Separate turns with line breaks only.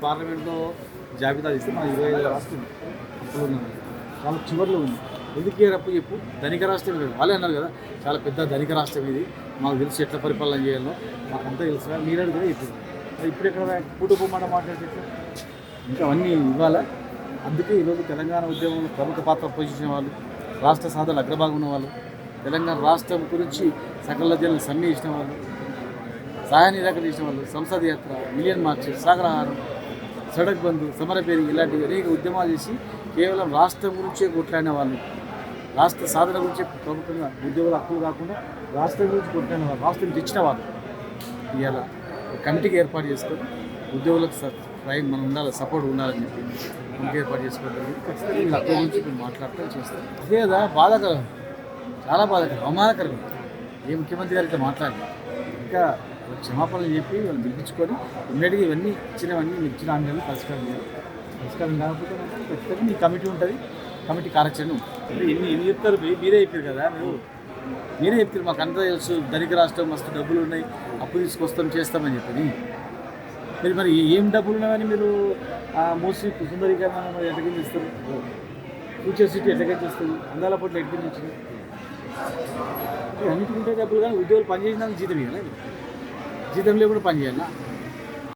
పార్లమెంట్లో జాబితా తీస్తే మన 25 రాష్ట్రం అప్పులు ఉన్నది, చాలా చివరిలో ఉంది. ఎందుకు ఏ అప్పు చెప్పు? ధనిక రాష్ట్రం కదా, వాళ్ళే అన్నారు కదా చాలా పెద్ద ధనిక రాష్ట్రం ఇది, మాకు తెలిసి ఎట్లా పరిపాలన చేయాలో మాకంతా తెలుసు. మీరు అడిగితే ఇప్పుడు ఎక్కడ కుటుంబ మాట మాట్లాడితే ఇంకా అవన్నీ ఇవ్వాలా? అందుకే ఈరోజు తెలంగాణ ఉద్యమంలో ప్రముఖ పాత్ర పోషించిన వాళ్ళు, రాష్ట్ర సాధనలు అగ్రభాగం ఉన్న వాళ్ళు, తెలంగాణ రాష్ట్రం గురించి సకల జనులు సమ్మె చేసిన వాళ్ళు, సహాయ నిరాకరణ చేసిన వాళ్ళు, సంసద్ యాత్ర, మిలియన్ మార్చ్, సాగరహారం, సడక్ బంధు, సమరపేరి ఇలాంటి అనేక ఉద్యమాలు చేసి కేవలం రాష్ట్రం గురించే కొట్లాడిన వాళ్ళు, రాష్ట్ర సాధన గురించి ప్రభుత్వంగా ఉద్యోగుల హక్కులు కాకుండా రాష్ట్రం గురించి కొట్లాడిన వాళ్ళు, రాష్ట్రం తెచ్చిన వాళ్ళు ఇవాళ కమిటీకి ఏర్పాటు చేసుకొని ఉద్యోగులకు మనం ఉండాలి, సపోర్ట్ ఉండాలని చెప్పి కమిటీ ఏర్పాటు చేసుకోవడం ఖచ్చితంగా వీళ్ళ హక్కుల గురించి మేము మాట్లాడటం చేస్తాం. అదే కదా బాధాకరం, చాలా బాధాకరం, అవమానకరం. ఏ ముఖ్యమంత్రి గారితో మాట్లాడాలి, ఇంకా క్షమాపణలు చెప్పి వాళ్ళు పిలిపించుకొని ఇమ్మీడియట్గా ఇవన్నీ ఇచ్చినవన్నీ ఇచ్చిన ఆందోళన పరిష్కారం చేయాలి. పరిష్కారం కాకపోతే ఖచ్చితంగా మీ కమిటీ ఉంటుంది, కమిటీ కార్యాచరణ ఉంటుంది. ఎన్ని చెప్తారు? మీరే చెప్పారు కదా, మీరే చెప్తారు మాకు అంతా తెలుసు, ధనిక రాష్ట్రం మస్తు డబ్బులు ఉన్నాయి, అప్పు తీసుకొస్తాం చేస్తామని చెప్పి. మరి ఏం డబ్బులు ఉన్నాయని మీరు మోస్ట్లీ సుందరీకరణ ఎట్లకెళ్ళి ఇస్తారు? ఫ్యూచర్ సిటీ ఎట్లకెళ్ళి ఇస్తుంది? అందాల పట్ల ఎట్లకెళ్ళి ఇచ్చింది? అన్నిటికుంటే డబ్బులు, కానీ ఉద్యోగులు పనిచేసిన జీతం ఇవ్వాలి, జీతం లేకుండా పని చేయాలి.